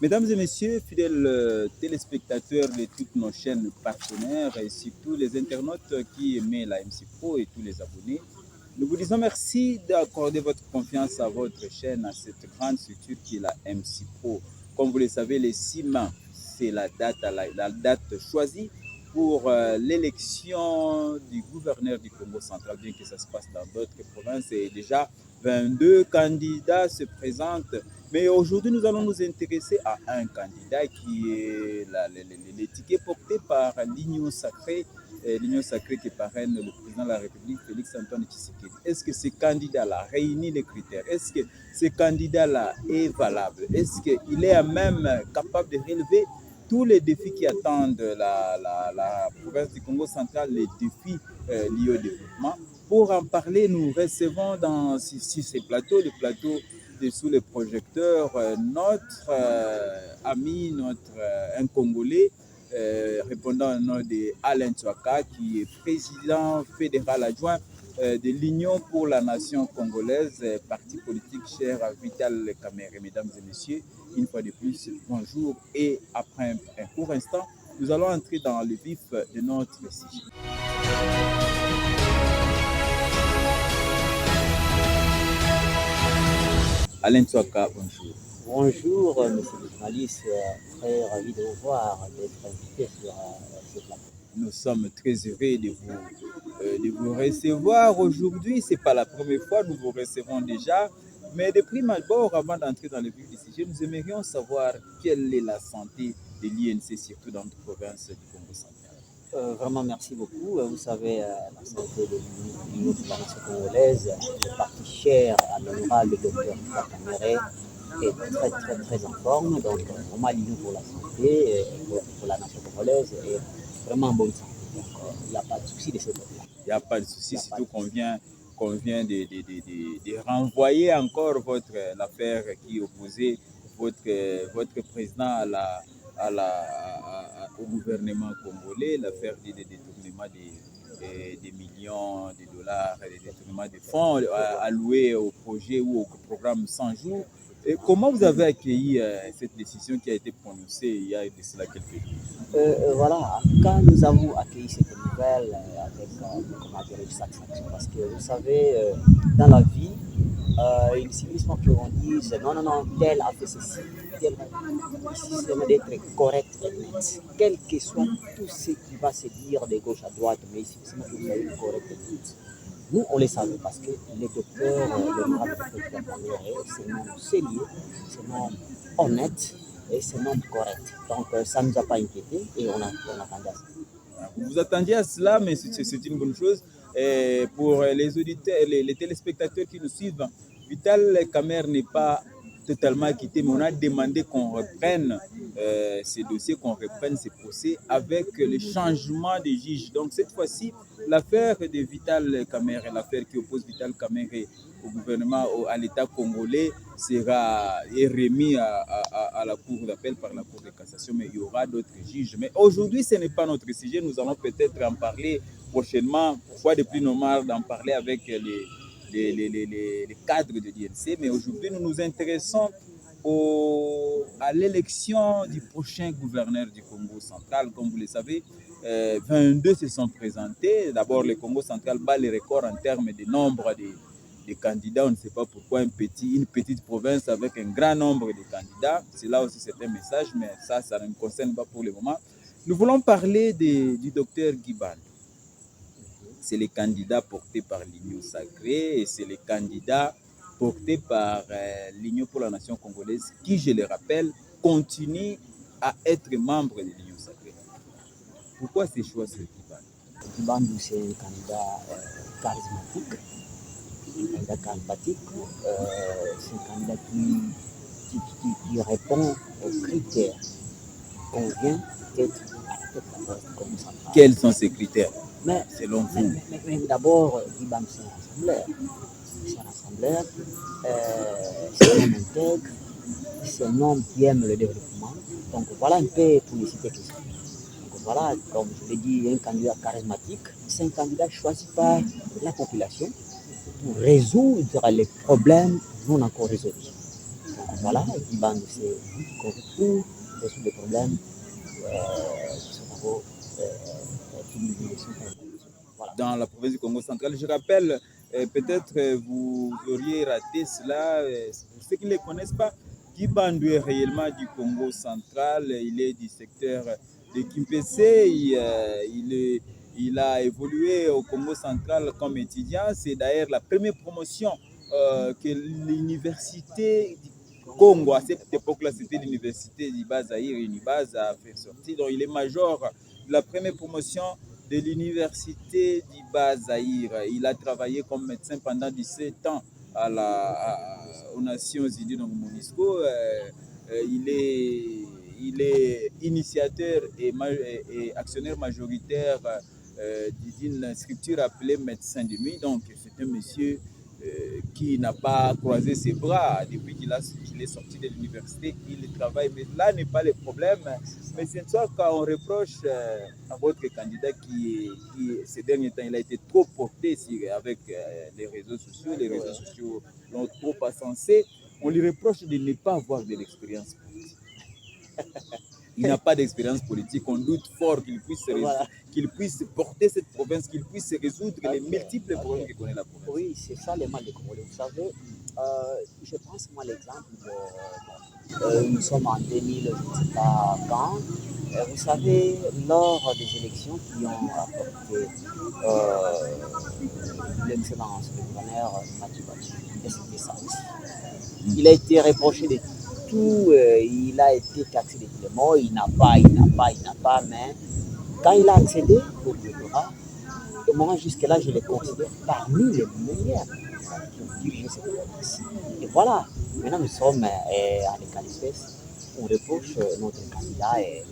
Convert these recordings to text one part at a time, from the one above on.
Mesdames et messieurs, fidèles téléspectateurs de toutes nos chaînes partenaires et surtout les internautes qui aimaient la MC Pro et tous les abonnés, nous vous disons merci d'accorder votre confiance à votre chaîne, à cette grande structure qui est la MC Pro. Comme vous le savez, les 6 mai, c'est la date choisie pour l'élection du gouverneur du Congo central, bien que ça se passe dans d'autres provinces. Et déjà, 22 candidats se présentent. Mais aujourd'hui, nous allons nous intéresser à un candidat qui est l'étiquette porté par l'Union sacrée qui parraine le président de la République, Félix Antoine Tshisekedi. Est-ce que ce candidat-là réunit les critères? Est-ce que ce candidat-là est valable? Est-ce qu'il est même capable de relever tous les défis qui attendent la province du Congo central, les défis liés au développement? Pour en parler, nous recevons sur ces plateaux, le plateau sous les projecteurs, notre ami, un Congolais, répondant au nom de Alain Tsouaka, qui est président fédéral adjoint de l'Union pour la nation congolaise, parti politique cher à Vital Kamerhe. Mesdames et messieurs, une fois de plus, bonjour. Et après un court instant, nous allons entrer dans le vif de notre sujet. Alain Tsouaka, bonjour. Bonjour, monsieur le journaliste, très ravi de vous voir, d'être invité sur ce plateau. Nous sommes très heureux de vous recevoir aujourd'hui. Ce n'est pas la première fois, nous vous recevons déjà. Mais de prime abord, avant d'entrer dans le vif du sujet, nous aimerions savoir quelle est la santé de l'INC, surtout dans notre province du Congo central. Vraiment, merci beaucoup. Vous savez, la santé de l'Union de la nation congolaise, le parti cher à l'honorable docteur Kamerhe, est très en forme. Donc, vraiment, l'Union pour la santé, pour la nation congolaise, est vraiment en bonne santé. Donc, il n'y a pas de souci de ce côté-là. Il n'y a pas de souci, surtout qu'on vient de renvoyer encore l'affaire qui opposait votre président au gouvernement congolais, l'affaire des détournements des millions de dollars, des détournements de fonds alloués au projet ou au programme 100 jours. Et comment vous avez accueilli cette décision qui a été prononcée il y a de cela quelques jours? Voilà, quand nous avons accueilli cette nouvelle avec satisfaction, parce que vous savez, dans la vie, il suffit qu'on dise non, tel a fait ceci, tel ici, c'est d'être correct et net. Quel que soit tout ce qui va se dire de gauche à droite, mais il suffit que vous soyez correct et net. Nous, on le savait parce que les docteurs, l'honorable docteur Kamerhe, c'est un homme sérieux, c'est un homme honnête et c'est un homme correct. Donc, ça ne nous a pas inquiétés et on attendait à ça. Vous attendiez à cela, mais c'est une bonne chose. Et pour les auditeurs, les téléspectateurs qui nous suivent, Vital Kamerhe n'est pas totalement quitté, mais on a demandé qu'on reprenne ces dossiers, qu'on reprenne ces procès avec le changement des juges. Donc cette fois-ci, l'affaire de Vital Kamerhe, l'affaire qui oppose Vital Kamerhe au gouvernement, à l'État congolais, est remis à la Cour d'appel par la Cour de cassation, mais il y aura d'autres juges. Mais aujourd'hui, ce n'est pas notre sujet. Nous allons peut-être en parler prochainement. Fois de plus normal d'en parler avec les cadres de l'INC. Mais aujourd'hui, nous nous intéressons à l'élection du prochain gouverneur du Congo central. Comme vous le savez, 22 se sont présentés. D'abord, le Congo central bat les records en termes de nombre de candidats. On ne sait pas pourquoi une petite province avec un grand nombre de candidats. C'est là aussi c'est un message, mais ça ne nous concerne pas pour le moment. Nous voulons parler du docteur Guiband. C'est les candidats portés par l'Union sacrée et c'est les candidats portés par l'Union pour la nation congolaise qui, je le rappelle, continue à être membre de l'Union sacrée. Pourquoi ces choix sur Guiband? Guiband, c'est un candidat charismatique. C'est un candidat qui répond aux critères qu'on vient d'être à la tête de la Congo centrale. Quels sont ces critères selon vous? Mais d'abord, Guiband, c'est un rassembleur. C'est un homme intègre. C'est un homme qui aime le développement. Donc voilà un peu pour les citer que ça. Donc voilà, comme je l'ai dit, un candidat charismatique. C'est un candidat choisi par la population pour résoudre les problèmes non encore résolus. Donc Voilà, Guy Bandou, c'est lui qui corrige tout, résout les problèmes qui sont en gros, qui nous sont voilà. Dans la province du Congo central. Je rappelle, peut-être vous auriez raté cela, pour ceux qui ne les connaissent pas, Guy Bandou est réellement du Congo central, il est du secteur de Kimpese, il a évolué au Congo central comme étudiant, c'est d'ailleurs la première promotion que l'université du Congo, à cette époque-là, c'était l'université d'Iba Zahir, Unibaz a fait sortir, donc il est major de la première promotion de l'université d'Iba Zahir. Il a travaillé comme médecin pendant 17 ans aux Nations Unies, donc MONUSCO. Il est initiateur et actionnaire majoritaire d'une structure appelée Médecins de nuit. Donc, c'est un monsieur qui n'a pas croisé ses bras depuis qu'il est sorti de l'université, il travaille. Mais là n'est pas le problème. Mais c'est ça qu'on reproche à votre candidat qui, ces derniers temps, il a été trop porté avec les réseaux sociaux. Les réseaux sociaux l'ont trop ascensé. On lui reproche de ne pas avoir de l'expérience politique. Il n'a pas d'expérience politique. On doute fort qu'il puisse porter cette province, qu'il puisse résoudre les multiples problèmes que connaît la province. Oui, c'est ça les mal des Congolais. Vous savez, je prends moi l'exemple de. Nous sommes en 2000, je ne sais pas quand. Vous savez, lors des élections qui ont apporté l'excellence du gouverneur Mathieu Bachi, et c'était ça aussi. Il a été reproché de tout, il a été taxé de tout le monde, il n'a pas, mais quand il a accédé au gouvernement, moi jusque-là, je les considère parmi les meilleurs qui ont dirigé cette province. Et voilà, maintenant nous sommes à l'écart d'espèce, on reproche notre candidat et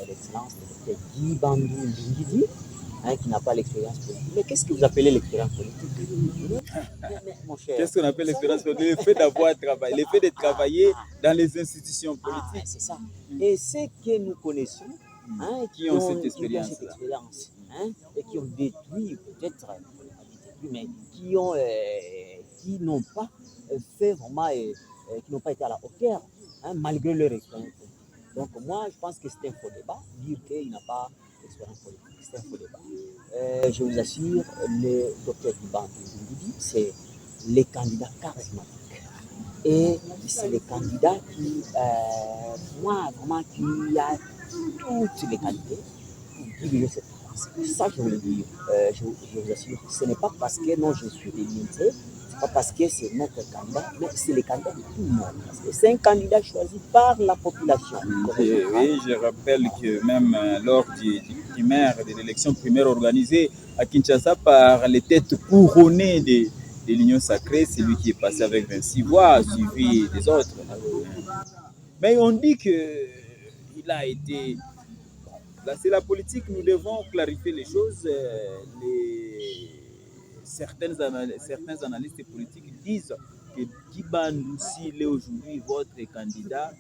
l'excellence de Dr Guy Bandou Ndingidi, qui n'a pas l'expérience politique. Mais qu'est-ce que vous appelez l'expérience politique? Mon cher, qu'est-ce qu'on appelle l'expérience politique? Le fait d'avoir travaillé, le fait de travailler dans les institutions politiques. C'est ça. Et ceux que nous connaissons, qui ont cette expérience, et qui ont détruit, peut-être, mais qui n'ont pas fait vraiment, qui n'ont pas été à la hauteur, malgré leur expérience. Donc moi, je pense que c'est un faux débat, dire qu'il n'a pas d'expérience politique. C'est un faux débat. Je vous assure, le docteur Guy Ndingidi, c'est les candidats charismatiques. Et c'est les candidats qui, moi, vraiment, qui a toutes les qualités pour diriger cette province. Ça, je veux le dire, je vous assure, ce n'est pas parce que non, je suis délimité, c'est pas parce que c'est notre candidat, mais c'est le candidat de tout le monde. Parce que c'est un candidat choisi par la population. Oui, je rappelle que même lors du primaire, de l'élection primaire organisée à Kinshasa par les têtes couronnées de l'Union sacrée, c'est lui qui est passé avec 26 voix, suivi des autres. Mais on dit qu'il a été... Là, c'est la politique, nous devons clarifier les choses. Certains analystes politiques disent que Guy Bandou, s'il est aujourd'hui votre candidat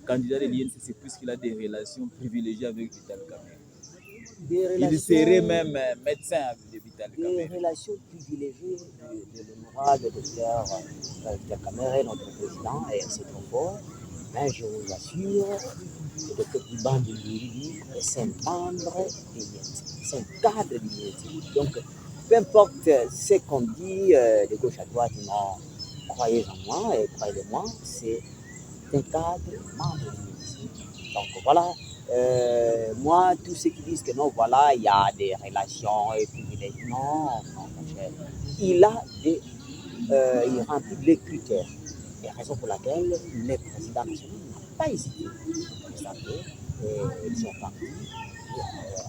de l'INC, c'est puisqu'il a des relations privilégiées avec Vital Kamerhe. Il serait même médecin avec Vital Kamerhe. Des relations privilégiées de l'honorable docteur Vital Kamerhe, notre président, et c'est trop fort. Mais je vous assure, le docteur Guy Bandou c'est un membre de l'INC, c'est un cadre de l'INC. Donc, peu importe ce qu'on dit de gauche à droite, non, croyez en moi et croyez-moi, c'est un cadre membre de l'INC. Donc voilà, moi, tous ceux qui disent que non, voilà, il y a des relations privilégiées, non, mon cher. Il remplit les critères. Et la raison pour laquelle le président national n'a pas hésité à présenter son parti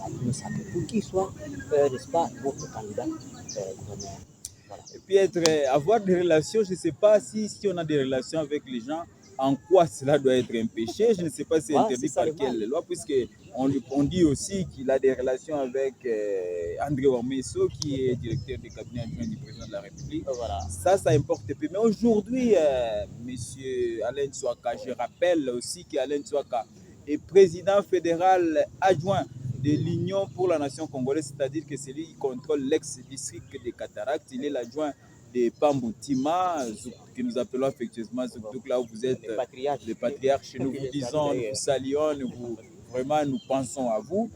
à l'Union sacrée pour qu'il soit, n'est-ce pas, votre candidat gouverneur. Voilà. Et puis avoir des relations, je ne sais pas si on a des relations avec les gens, en quoi cela doit être un péché. Je ne sais pas si c'est interdit par quelle loi, puisqu'on dit aussi qu'il a des relations avec André Ouamesso, qui est directeur du cabinet adjoint du président de la République. Voilà. Ça importe peu. Mais aujourd'hui, M. Alain Tsouaka, je rappelle aussi qu'Alain Tsouaka est président fédéral adjoint de l'Union pour la nation congolaise, c'est-à-dire que c'est lui qui contrôle l'ex-district des Cataractes. Il est l'adjoint des Pamboutima, que nous appelons affectueusement Zouk, là où vous êtes les patriarches. Nous vous disons, nous vous saluons, vraiment nous pensons à vous.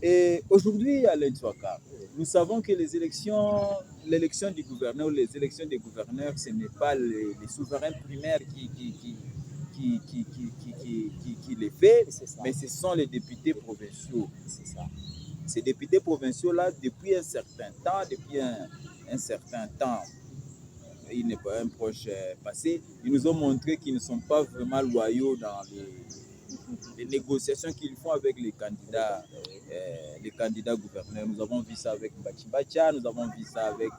Et aujourd'hui, à l'Intuaka, nous savons que l'élection du gouverneur, les élections des gouverneurs, ce n'est pas les souverains primaires qui les fait, mais ce sont les députés provinciaux. C'est ça. Ces députés provinciaux-là, depuis un certain temps, il n'est pas un proche passé, ils nous ont montré qu'ils ne sont pas vraiment loyaux dans les négociations qu'ils font avec les candidats gouverneurs. Nous avons vu ça avec Bachibacha, nous avons vu ça avec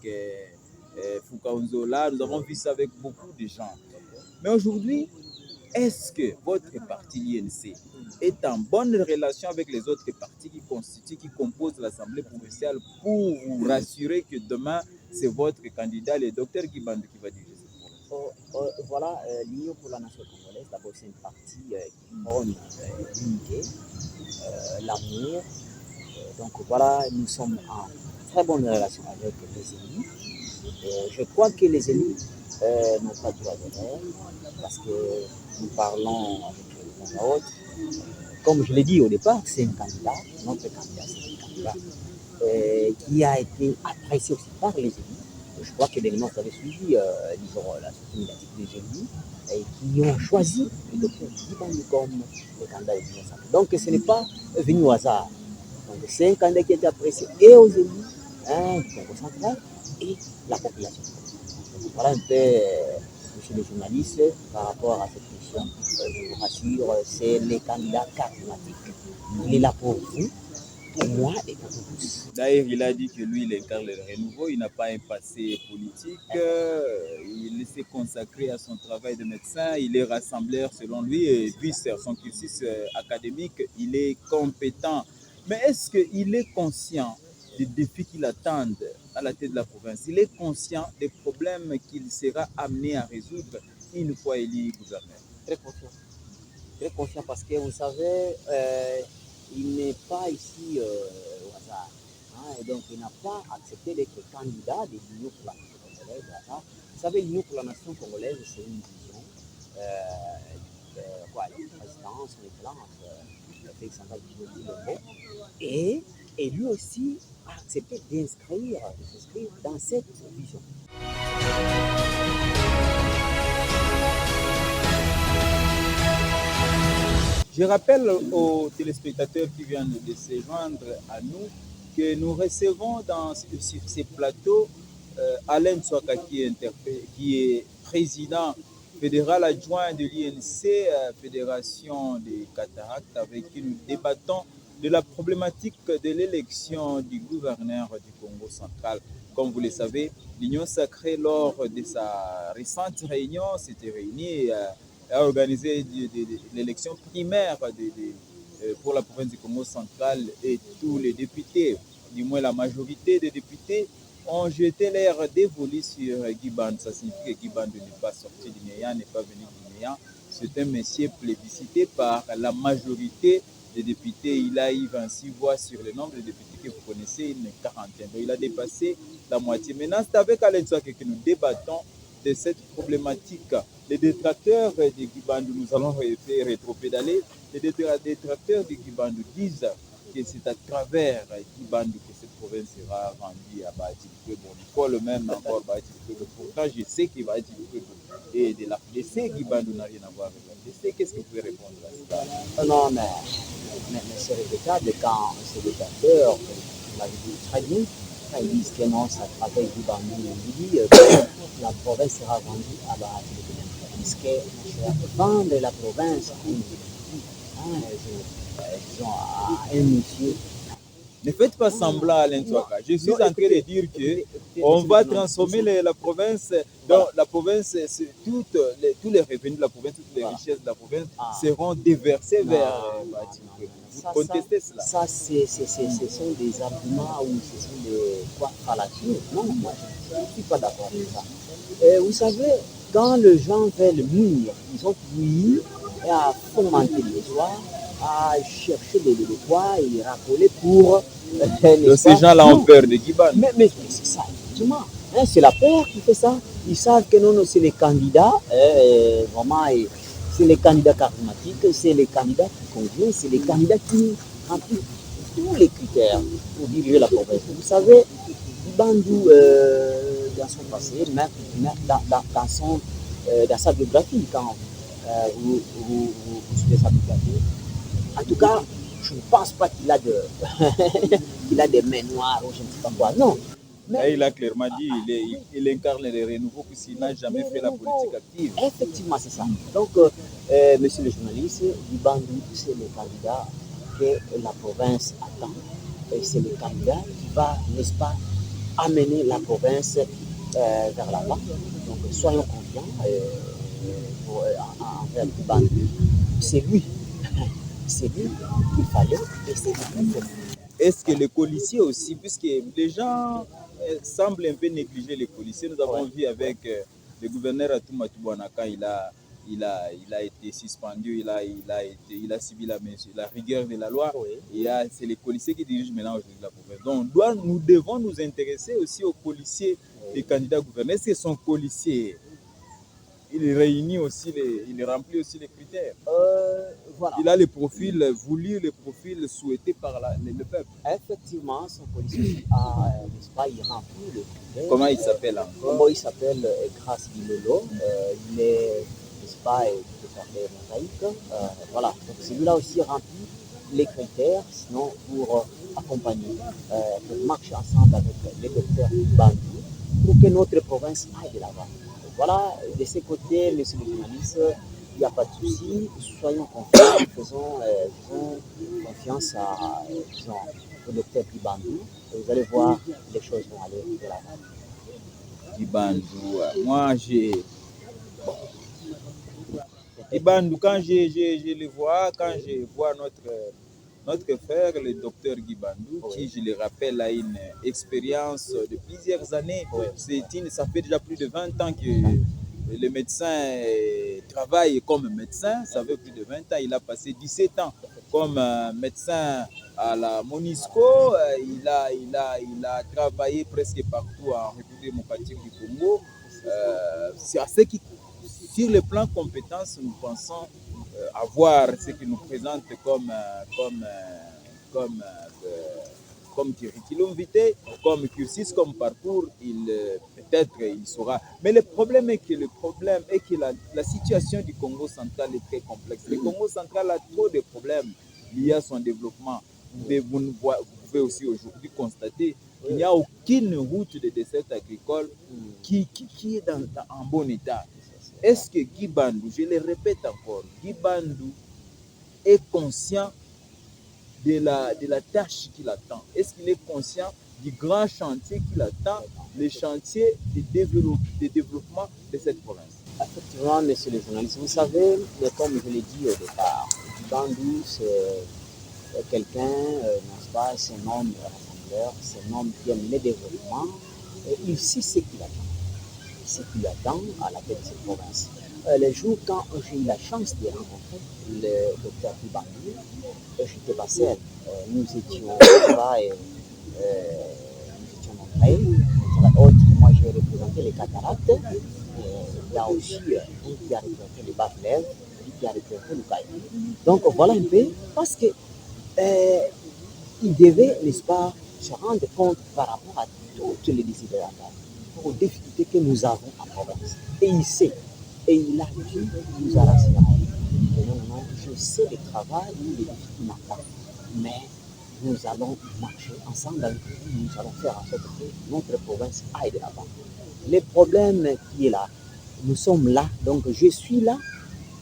Fukaunzola, nous avons vu ça avec beaucoup de gens. Mais aujourd'hui, est-ce que votre parti l'INC est en bonne relation avec les autres partis qui composent l'Assemblée provinciale pour vous rassurer que demain, c'est votre candidat, le docteur Guibandou, qui va diriger cette province? Voilà, l'Union pour la nation congolaise, d'abord, c'est une partie qui prône l'unité, l'amour. Donc voilà, nous sommes en très bonne relation avec les élus. Je crois que les élus n'ont pas droit d'erreur parce que nous parlons avec les autres. Comme je l'ai dit au départ, c'est un candidat, notre candidat, c'est un candidat qui a été apprécié aussi par les élus. Je crois que les éléments avaient suivi, disons, la société médiatique des élus et qui ont choisi le docteur Guibandou comme le candidat de l'Union sacrée. Donc ce n'est pas venu au hasard. Donc c'est un candidat qui a été apprécié et aux élus du Congo central et la population. Donc, voilà un peu, monsieur le journaliste, par rapport à cette question. Je vous rassure, c'est les candidats charismatiques. Il est là pour vous, pour moi et pour vous tous. D'ailleurs, il a dit que lui, il incarne le renouveau, il n'a pas un passé politique, il s'est consacré à son travail de médecin, il est rassembleur selon lui, et puis son cursus académique, il est compétent. Mais est-ce qu'il est conscient des défis qui l'attendent à la tête de la province? Il est conscient des problèmes qu'il sera amené à résoudre une fois élu gouverneur? Très conscient. Très conscient parce que vous savez, il n'est pas ici au hasard. Hein, et donc, il n'a pas accepté d'être candidat de l'Union pour la nation congolaise. Vous savez, l'Union pour la nation congolaise, c'est une vision. Le président, son excellence, Félix Antoine Tshisekedi, et lui aussi a accepté de s'inscrire dans cette vision. Je rappelle aux téléspectateurs qui viennent de se joindre à nous que nous recevons sur ces plateaux Alain Tsouaka qui est président fédéral adjoint de l'INC, Fédération des cataractes, avec qui nous débattons de la problématique de l'élection du gouverneur du Congo central. Comme vous le savez, l'Union sacrée, lors de sa récente réunion, s'était réunie a organisé l'élection primaire pour la province du Congo central, et tous les députés, du moins la majorité des députés, ont jeté l'air dévolu sur Guibandou. Ça signifie que Guibandou n'est pas sorti du néant, n'est pas venu du néant. C'est un monsieur plébiscité par la majorité des députés. Il a eu 26 voix sur le nombre de députés que vous connaissez, une quarantaine. Donc il a dépassé la moitié. Maintenant, c'est avec Alain Tsouaka que nous débattons de cette problématique. Les détracteurs de Guibandou, nous allons faire rétropédaler, les détracteurs de Guibandou disent que c'est à travers Guibandou que cette province sera rendue à Bahati Lukwebo. Bon, le même encore Bahati Lukwebo. Pourtant, je sais que Bahati Lukwebo et de la FDC, Guibandou n'a rien à voir avec la FDC. Qu'est-ce que vous pouvez répondre à ça? Non, mais c'est regrettable quand ces détracteurs, vous l'avez dit très bien, quand ils disent que non, c'est à travers Guibandou, on dit que la province sera rendue à Bahati Lukwebo. Puisque vendre la province disons, à un monsieur. Ne faites pas semblant, Alain Tsouaka. Je suis en train de dire qu'on va transformer la province. Donc, la province, tous les revenus de la province, toutes les richesses de la province seront déversées vers Bahati Lukwebo. Vous contestez cela? Ça, ce sont des arguments ou ce sont des quoi fallacieux. Non, moi, je ne suis pas d'accord avec ça. Vous savez, quand les gens veulent mûr, ils ont fouillé et à fomenter l'histoire, à chercher des toits et rappeler pour... Donc ces gens-là ont peur de Guibandou. Mais c'est ça, effectivement. Hein, c'est la peur qui fait ça. Ils savent que non, non c'est les candidats, vraiment, c'est les candidats charismatiques, c'est les candidats qui conviennent, c'est les candidats qui remplissent tous les critères pour diriger la province. Vous savez, Bandou, dans son passé, même dans sa biographie, quand vous suivez sa biographie, en tout cas, je ne pense pas qu'il a, qu'il a des mains noires ou je ne sais pas quoi. Non. Mais il a clairement dit il incarne les renouveaux puisqu'il n'a jamais fait la politique active. Effectivement, c'est ça. Donc, monsieur le journaliste, Dibandou, c'est le candidat que la province attend. Et c'est le candidat qui va, n'est-ce pas, amener la province vers l'avant. Donc, soyons confiants envers Dibandou. C'est lui. C'est lui qu'il fallait et c'est lui qu'il faut. Est-ce que les policiers aussi, puisque les gens semblent un peu négliger les policiers, nous avons vu avec le gouverneur Atoumata Toubouna quand il a été suspendu, il a subi la rigueur de la loi. Oui. C'est les policiers qui dirigent maintenant aujourd'hui la province. Donc nous devons nous intéresser aussi aux policiers des candidats gouverneurs. Est-ce que son policier il réunit aussi il remplit aussi les critères. Voilà. Il a les profils voulus, les profils souhaités par le peuple. Effectivement, son policier n'est-ce pas, il remplit les critères. Comment il s'appelle encore? Comment il s'appelle? Grace Bilolo. Il est, n'est-ce pas, de parler mosaïque. Voilà. Donc celui-là aussi remplit les critères, sinon pour accompagner, pour marcher ensemble avec les docteurs Bandou pour que notre province aille de l'avant. Voilà, de ce côté, monsieur le journaliste, il n'y a pas de souci. Soyons confiants, faisons confiance au docteur Kibandou. Vous allez voir, les choses vont aller de l'avant. Kibandou, moi j'ai. Bon. Kibandou, quand je le vois, quand je vois notre frère, le docteur Guy Bandou, oui, qui, je le rappelle, a une expérience de plusieurs années. Oui. Ça fait déjà plus de 20 ans que le médecin travaille comme médecin. Ça fait plus de 20 ans. Il a passé 17 ans comme médecin à la Monisco. Il a travaillé presque partout en République démocratique du Congo. C'est à ce qui, sur le plan compétences, nous pensons avoir ce qui nous présente comme curriculum vitae, comme cursus, comme parcours, peut-être il saura. Mais le problème est que la situation du Congo central est très complexe. Le Congo central a trop de problèmes liés à son développement. Vous pouvez aussi aujourd'hui constater qu'il n'y a aucune route de dessert agricole qui est en bon état. Est-ce que Guy Bandou, je le répète encore, Guy Bandou est conscient de la tâche qu'il attend? Est-ce qu'il est conscient du grand chantier qu'il attend, le chantier de développement de cette province? Effectivement, monsieur le journaliste, vous savez, comme je l'ai dit au départ, Guy Bandou, c'est quelqu'un, n'est-ce pas, c'est un homme rassembleur, c'est un homme qui aime le développement, et il sait ce qu'il attend. Ce qu'il attend à la tête de cette province. Le jour quand j'ai eu la chance de rencontrer le docteur Kibandou, j'étais pas seul. Nous étions là et nous étions nombreux. Moi, j'ai représenté les cataractes. Il y a aussi un qui a représenté les bas-fleuves, lui qui a représenté le caillou. Donc voilà un peu, parce que il devait, n'est-ce pas, se rendre compte par rapport à toutes les décisions aux difficultés que nous avons en province. Et il sait, et il a pu nous a rassuré. Non, je sais le travail, les défis m'attendent, mais nous allons marcher ensemble avec lui, nous allons faire en sorte que notre province aille de l'avant. Le problème qui est là, nous sommes là, donc je suis là,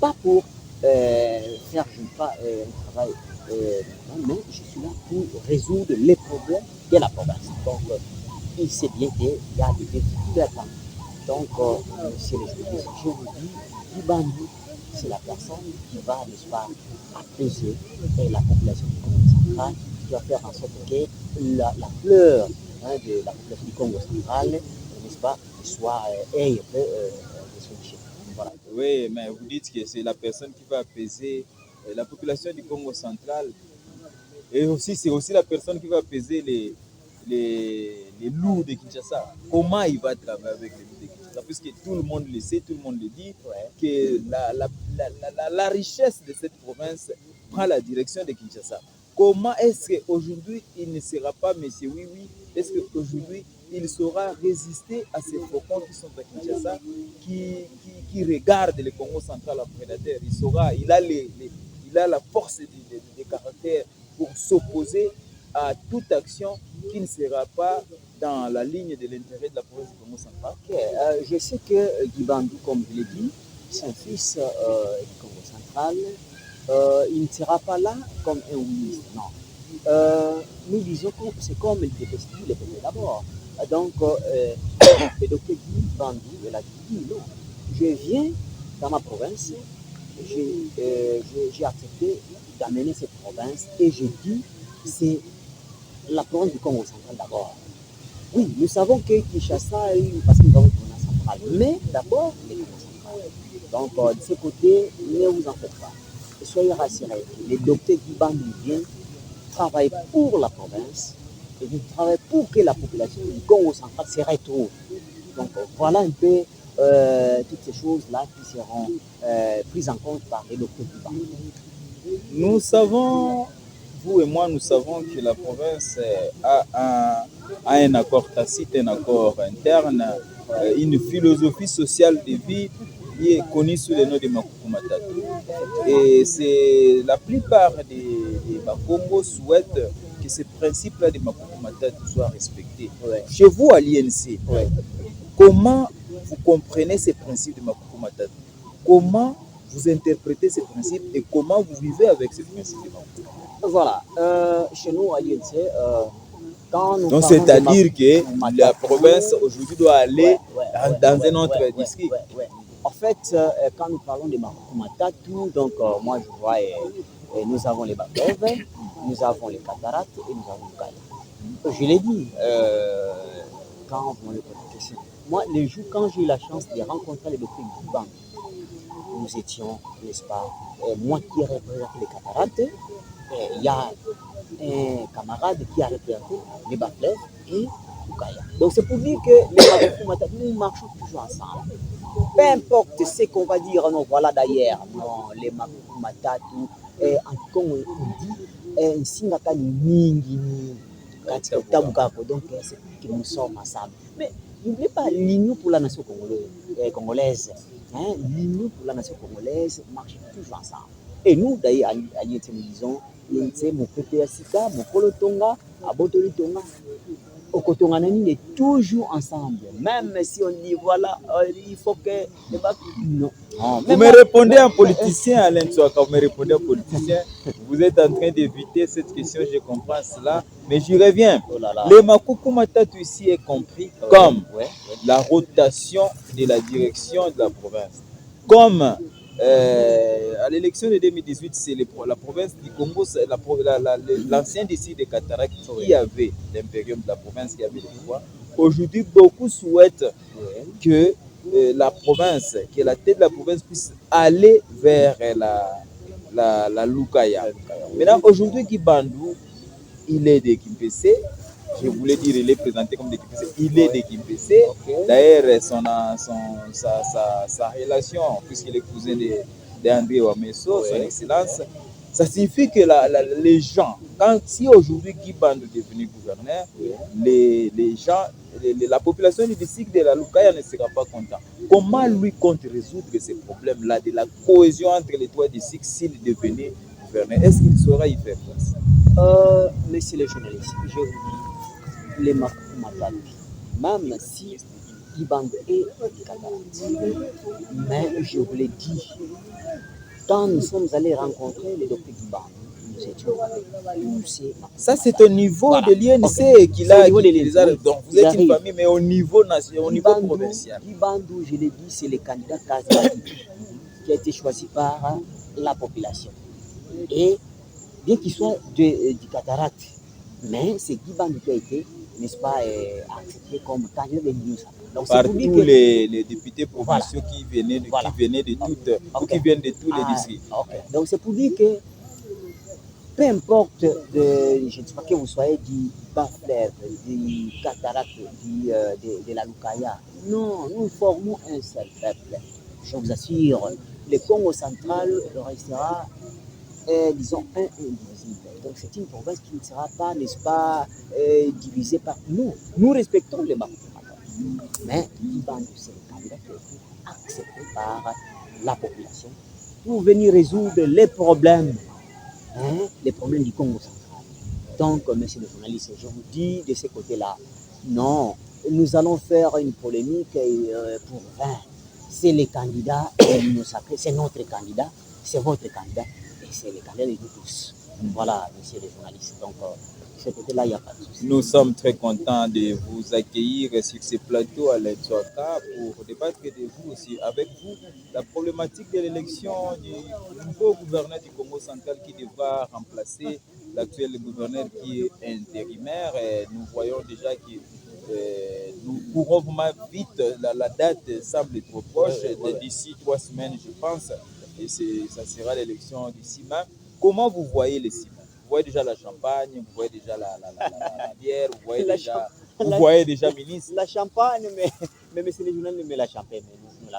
pas pour faire un travail, mais je suis là pour résoudre les problèmes de la province. Donc, il sait bien qu'il y a des défis qui l'attendent. Donc, monsieur le journaliste, je vous dis, Guy Bandou, c'est la personne qui va, n'est-ce pas, apaiser la population du Congo central, qui va faire en sorte que la fleur de la population du Congo central, n'est-ce pas, soit ait un peu de solution. Voilà. Oui, mais vous dites que c'est la personne qui va apaiser la population du Congo central. Et aussi, c'est aussi la personne qui va apaiser les loups de Kinshasa. Comment il va travailler avec les loups de Kinshasa? Puisque tout le monde le sait, tout le monde le dit, que la richesse de cette province prend la direction de Kinshasa. Comment est-ce qu'aujourd'hui, il ne sera pas Monsieur Oui Oui? Est-ce qu'aujourd'hui, il saura résister à ces faucons qui sont à Kinshasa, qui regardent le Congo central en prédateur? Il a la force de caractère pour s'opposer à toute action qui ne sera pas dans la ligne de l'intérêt de la province du Congo central. Je sais que Guy Bandou, comme je l'ai dit, c'est un fils du Congo central. Il ne sera pas là comme un ministre, non. Nous disons que c'est comme le DPST, le premier d'abord. Donc, le docteur Guy Bandou, il a dit non. Je viens dans ma province, j'ai accepté d'amener cette province et j'ai dit c'est la province du Congo central d'abord. Oui, nous savons que Kinshasa est une partie du Congo central, mais d'abord le Congo central. Donc, de ce côté, ne vous en faites pas. Soyez rassurés. Le docteur Guy Bandou vient travailler pour la province et il travaille pour que la population du Congo central se retrouve. Donc, voilà un peu toutes ces choses-là qui seront prises en compte par le docteur Guy Bandou. Nous savons, vous et moi, nous savons que la province a un accord tacite, un accord interne, une philosophie sociale de vie qui est connue sous le nom de Makuku Matatu. Et c'est la plupart des Bakongo souhaitent que ces principes-là de Makuku Matatu soient respectés. Chez vous, à l'INC, comment vous comprenez ces principes de Makuku Matatu? Comment vous interprétez ces principes et comment vous vivez avec ces principes de Makuku Matatu? Voilà, chez nous à l'INC, quand nous donc c'est-à-dire que la province aujourd'hui doit aller dans un autre district. En fait, quand nous parlons de Makuku Matatu, donc moi je vois, nous avons les Baklèves, nous avons les cataractes et nous avons le Kaya. Je l'ai dit quand vous m'avez posé la question. Moi, les jours quand j'ai eu la chance de rencontrer le docteur Guy Bandou, nous étions, n'est-ce pas, moi qui représente les cataractes, il y a un camarade qui a représenté les Baklèves et le Kaya. Donc c'est pour dire que les Makuku Matatu, nous marchons toujours ensemble. Peu importe ce qu'on va dire, non, voilà d'ailleurs, non, les Makuku Matatu, en tout cas on dit, Singaka Ningi, donc c'est que nous sommes ensemble. Mais n'oubliez pas l'union pour la nation congolaise. Hein, l'union pour la nation congolaise marche toujours ensemble. Et nous, d'ailleurs, à l'INC, nous disons, l'INC, mon PPSika, mon Polotonga, à Botolitonga, au Kotonganani est toujours ensemble. Même si on dit, voilà, il faut que les bacs. Non. Vous me répondez en politicien, Alain Tsouaka, vous me répondez en politicien. Vous êtes en train d'éviter cette question, je comprends cela. Mais j'y reviens. Oh là là. Le Makuku Matatu ici est compris comme la rotation de la direction de la province. Comme à l'élection de 2018, c'est la province du Congo, l'ancien district de Cataracte qui avait l'impérium de la province, qui avait le pouvoir. Aujourd'hui, beaucoup souhaitent que la province, que la tête de la province puisse aller vers la Lukaya. Maintenant, aujourd'hui, Guy Bandou, il est de Kimpese. Je voulais dire, il est présenté comme de Kimpese. Il est de Kimpese. D'ailleurs, sa relation, puisqu'il est cousin d'André Wameso, son excellence, ça signifie que les gens, si aujourd'hui Guy Bandou est devenu gouverneur, les gens, la population du district de la Lukaya ne sera pas content. Comment lui compte résoudre ces problèmes-là de la cohésion entre les trois districts s'il devenait gouverneur? Est-ce qu'il saura y faire face? Messieurs les journalistes, je vous dis, les Makuku Matatu, même si Guy Bandou est cataracte, mais je vous l'ai dit, quand nous sommes allés rencontrer le docteur Guy Bandou, nous étions avec tous ces Makuku Matatu. Ça, c'est au niveau de l'INC qu'il a. Donc, vous êtes une famille, mais au niveau national, au niveau provincial. Guy Bandou, je l'ai dit, c'est le candidat charismatique qui a été choisi par la population. Et bien qu'il soit du cataracte, mais c'est Guy Bandou qui a été, n'est-ce pas, accepté comme candidat de l'Union sacrée. Par tous les députés provinciaux qui venaient de toutes, ou qui viennent de tous les districts. Donc c'est pour dire que peu importe, je ne sais pas que vous soyez du Bas-Fleuve, du Cataracte, de la Lukaya. Non, nous formons un seul peuple. Je vous assure, le Congo central restera, disons, un indivisible. Donc c'est une province qui ne sera pas, n'est-ce pas, divisée par nous. Nous respectons les Bakou. Mais Liban, c'est le candidat qui est accepté par la population pour venir résoudre les problèmes du Congo central. Donc, monsieur le journaliste, je vous dis de ce côté-là, non, nous allons faire une polémique pour rien. C'est les candidats, c'est notre candidat, c'est votre candidat, et c'est le candidat de nous tous. Voilà, monsieur le journaliste. Donc, de ce côté-là, il n'y a pas de souci. Nous sommes très contents de vous accueillir sur ce plateau à l'Intuaka pour débattre de vous aussi, avec vous, la problématique de l'élection du nouveau gouverneur du Congo central qui devra remplacer l'actuel gouverneur qui est intérimaire. Et nous voyons déjà que nous courons vraiment vite. La date semble trop proche, d'ici 3 semaines, je pense, et ça sera l'élection du 6 mai. Comment vous voyez les 6 mai? Vous voyez déjà la champagne, vous voyez déjà la bière, vous voyez déjà ministre. La champagne, mais monsieur le journal, mais la champagne, mais nous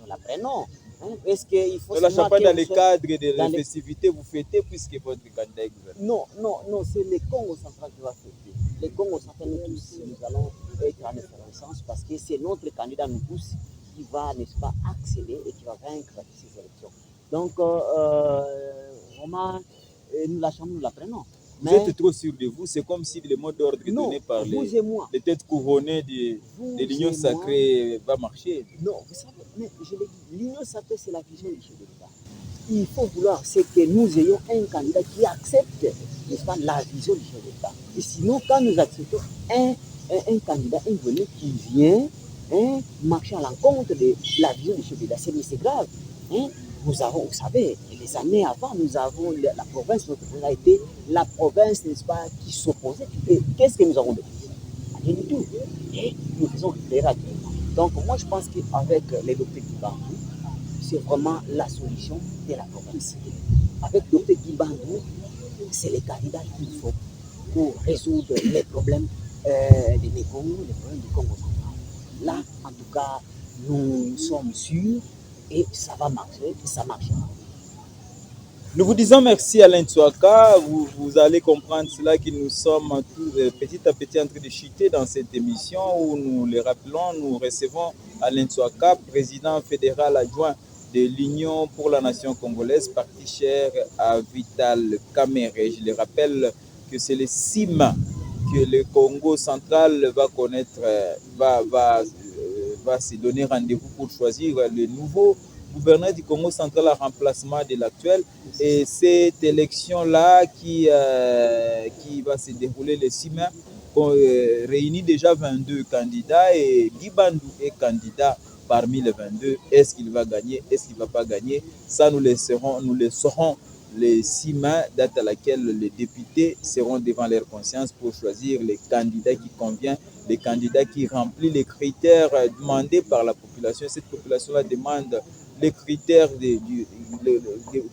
la prenons. Hein? Est-ce qu'il faut la champagne dans le cadre de festivités, vous fêtez puisque votre candidat est gouverneur? Non, c'est le Congo central qui va fêter. Le Congo central, nous tous, nous allons être en effervescence parce que c'est notre candidat, nous tous, qui va, n'est-ce pas, accéder et qui va vaincre ces élections. Donc, vraiment, nous la prenons. Vous êtes trop sûr de vous, c'est comme si le mot d'ordre donné par les têtes couronnées de l'Union sacrée va marcher. Non, vous savez, mais je l'ai dit, l'Union sacrée, c'est la vision du chef de l'État. Il faut vouloir, c'est que nous ayons un candidat qui accepte, n'est-ce pas, la vision du chef de l'État. Et sinon, quand nous acceptons un candidat, un gouverneur qui vient marcher à l'encontre de la vision du chef de l'État, c'est grave. Nous avons, vous savez, les années avant, nous avons la province, notre province a été la province, n'est-ce pas, qui s'opposait. Et qu'est-ce que nous avons fait? Rien du tout. Et nous faisons récupérer actuellement. Donc, moi, je pense qu'avec les docteurs Kibandou, c'est vraiment la solution de la province. Avec le docteur Kibandou, c'est les candidats qu'il faut pour résoudre les problèmes des Congo, les problèmes du Congo central. Là, en tout cas, nous sommes sûrs et ça va marcher, et ça marchera. Nous vous disons merci Alain Tsouaka. Vous allez comprendre cela que nous sommes petit à petit en train de chuter dans cette émission où nous le rappelons, nous recevons Alain Tsouaka, président fédéral adjoint de l'Union pour la nation congolaise, parti cher à Vital Kamerhe. Je le rappelle que c'est le 6 mai que le Congo central va connaître, va se donner rendez-vous pour choisir le nouveau gouverneur du Congo central en remplacement de l'actuel. Et cette élection-là qui va se dérouler le 6 mai réunit déjà 22 candidats et Guy Bandou est candidat parmi les 22. Est-ce qu'il va gagner? Est-ce qu'il ne va pas gagner? Ça, nous le saurons le 6 mai, date à laquelle les députés seront devant leur conscience pour choisir les candidats qui conviennent, les candidats qui remplissent les critères demandés par la population. Cette population-là demande les critères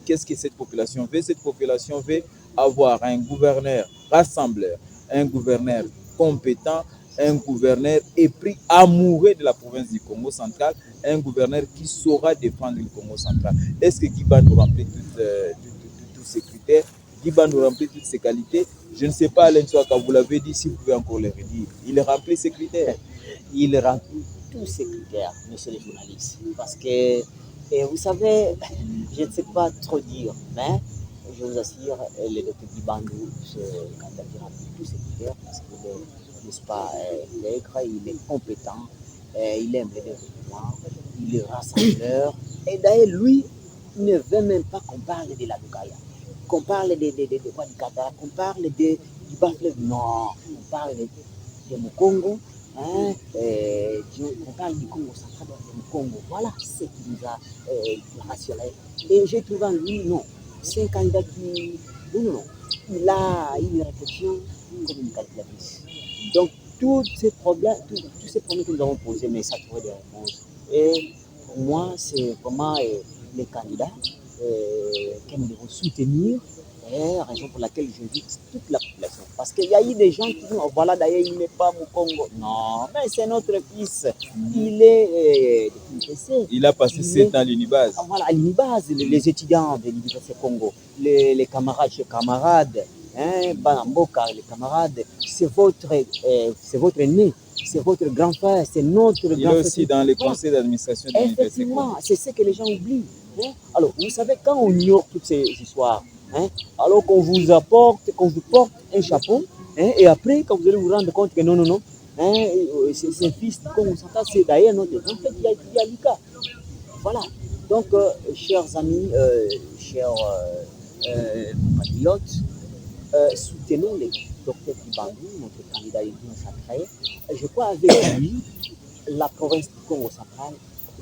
qu'est-ce que cette population veut. Cette population veut avoir un gouverneur rassembleur, un gouverneur compétent, un gouverneur épris, amoureux de la province du Congo central, un gouverneur qui saura défendre le Congo central. Est-ce que Guy Bandou remplit tous ces critères? Guy Bandou remplit toutes ces qualités? Je ne sais pas, Alain Tsouaka, vous l'avez dit, si vous pouvez encore le redire. Il remplit ces critères? Il remplit tous ces critères, monsieur le journaliste. Parce que, vous savez, je ne sais pas trop dire, mais je vous assure, le docteur Guy Bandou, c'est le candidat qui remplit tous ces critères parce qu'il est, n'est-ce pas, il est compétent, il aime le développement, il est rassembleur. Et d'ailleurs, lui, il ne veut même pas qu'on parle de la Lukaya, qu'on parle de quoi, du Qatar, qu'on parle du Bas-Fleuve. Non, on parle de Mukongo. On parle du Congo central, du Congo. Voilà ce qui nous a rassuré. Et j'ai trouvé en lui, non, c'est un candidat qui. Non. Il a une réflexion comme une calculatrice. Donc, tous ces problèmes que nous avons posés, mais ça trouve des réponses. Et pour moi, c'est vraiment les candidats que nous devons soutenir Et raison pour laquelle j'invite toute la population. Parce qu'il y a eu des gens qui disent, oh, voilà, d'ailleurs, il n'est pas au Congo. Non, mais c'est notre fils. Il est Il a passé 7 ans à l'Unibase. Voilà, à l'Unibase, les étudiants de l'Université Congo, les camarades chez camarades, hein, Banamboka, les camarades, c'est votre aîné, c'est votre grand frère, c'est notre grand frère. Il est aussi dans les conseils d'administration de l'Université. Effectivement, c'est ce que les gens oublient. Hein. Alors, vous savez, quand on ignore toutes ces histoires, hein, alors qu'on vous apporte, qu'on vous porte un chapeau, hein, et après, quand vous allez vous rendre compte que non, non, non, hein, c'est un fils, comme on s'entend, c'est d'ailleurs notre grand frère qui a étudié à l'UQA. Voilà. Donc, chers amis, chers compatriotes, soutenons les docteurs Kibandou, notre candidat élu sacré. Je crois avec lui, la province du Congo central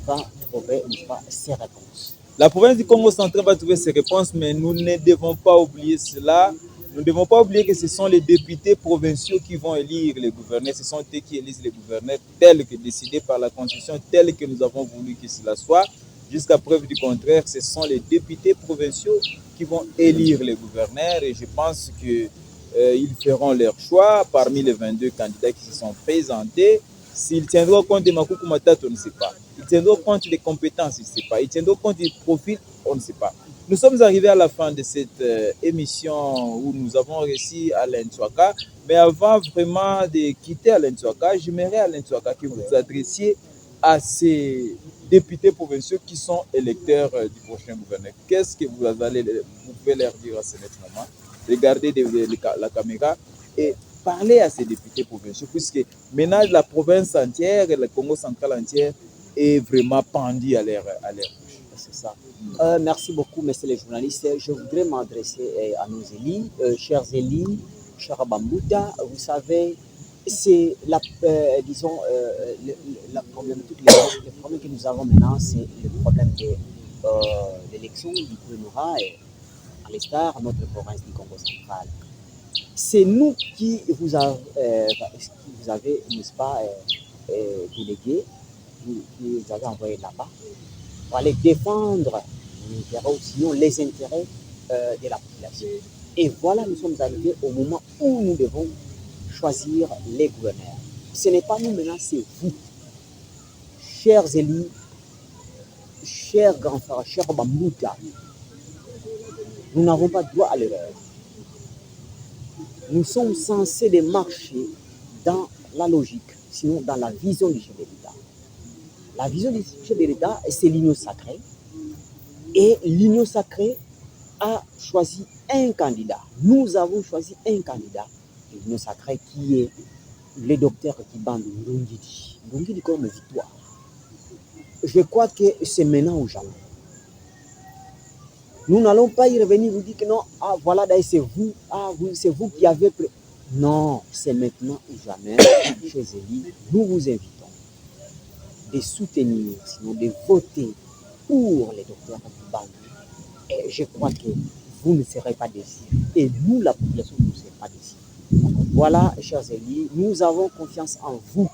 va trouver, n'est-ce pas, ses réponses. La province du Congo central va trouver ses réponses, mais nous ne devons pas oublier cela. Nous ne devons pas oublier que ce sont les députés provinciaux qui vont élire les gouverneurs. Ce sont eux qui élisent les gouverneurs tels que décidés par la Constitution, tels que nous avons voulu que cela soit. Jusqu'à preuve du contraire, ce sont les députés provinciaux qui vont élire les gouverneurs et je pense qu'ils feront leur choix parmi les 22 candidats qui se sont présentés. S'ils tiendront compte de Makuku Matata, on ne sait pas. Ils tiendront compte des compétences, on ne sait pas. Ils tiendront compte du profil, on ne sait pas. Nous sommes arrivés à la fin de cette émission où nous avons réussi Alain Tsouaka. Mais avant vraiment de quitter Alain Tsouaka, j'aimerais Alain Tsouaka que vous vous adressiez à ces députés provinciaux qui sont électeurs du prochain gouverneur. Qu'est-ce que vous pouvez leur dire à ce moment? Regardez la caméra et parler à ces députés provinciaux, puisque maintenant la province entière et le Congo central entière est vraiment pendu à leur bouche. C'est ça. Merci beaucoup, messieurs les journalistes. Je voudrais m'adresser à nos élus, chers élus, chers Bambouta. Vous savez, c'est disons, le problème que nous avons maintenant, c'est le problème de l'élection du gouvernorat à l'instar notre province du Congo central. C'est nous qui vous avez, n'est-ce pas, délégué, qui vous avez envoyé là-bas pour aller défendre sinon les intérêts de la population. Et voilà, nous sommes arrivés au moment où nous devons choisir les gouverneurs. Ce n'est pas nous maintenant, c'est vous, chers élus, chers grands frères, chers Bambouta. Nous n'avons pas droit à l'erreur. Nous sommes censés de marcher dans la logique, sinon dans la vision du chef de l'État. La vision du chef de l'État, c'est l'union sacrée. Et l'union sacrée a choisi un candidat. Nous avons choisi un candidat de l'union sacrée qui est le docteur Kibandou Ndongidi. Ndongidi comme victoire. Je crois que c'est maintenant ou jamais. Nous n'allons pas y revenir, vous dire que non, ah voilà, c'est vous, c'est vous qui avez pris. Non, c'est maintenant ou jamais, chers élus, nous vous invitons de soutenir, sinon de voter pour les docteurs Kibandou. Et je crois que vous ne serez pas déçus. Et nous, la population, ne serons pas déçus. Donc voilà, chers élus, nous avons confiance en vous.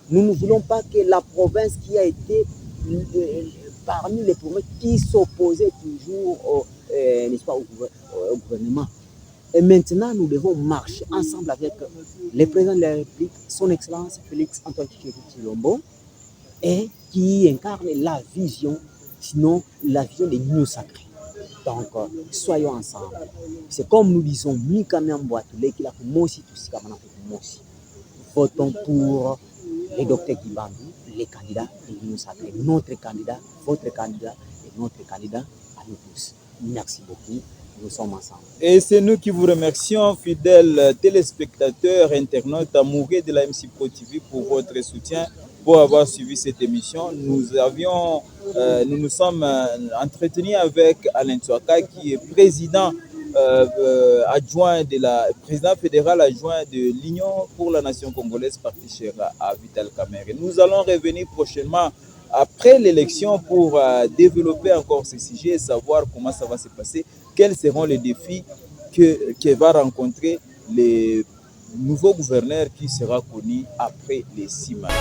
Nous ne voulons pas que la province qui a été parmi les provinces qui s'opposaient toujours n'est-ce pas, au gouvernement. Et maintenant, nous devons marcher ensemble avec le président de la République, son Excellence Félix Antoine Tshisekedi, et qui incarne la vision, sinon la vision de l'union sacrée. Donc, soyons ensemble. C'est comme nous disons, votons pour les docteurs Kibandou, les candidats de l'union sacrée. Notre candidat, votre candidat et notre candidat à nous tous. Merci beaucoup. Nous sommes ensemble. Et c'est nous qui vous remercions, fidèles téléspectateurs, internautes, amoureux de la MC Pro TV, pour votre soutien, pour avoir suivi cette émission. Nous nous sommes entretenus avec Alain Tsouaka, qui est président adjoint président fédéral adjoint de l'Union pour la nation congolaise, parti cher à Vital Kamerhe. Nous allons revenir prochainement après l'élection pour développer encore ce sujet et savoir comment ça va se passer, quels seront les défis que va rencontrer les nouveaux gouverneurs qui sera connu après les 6 mars.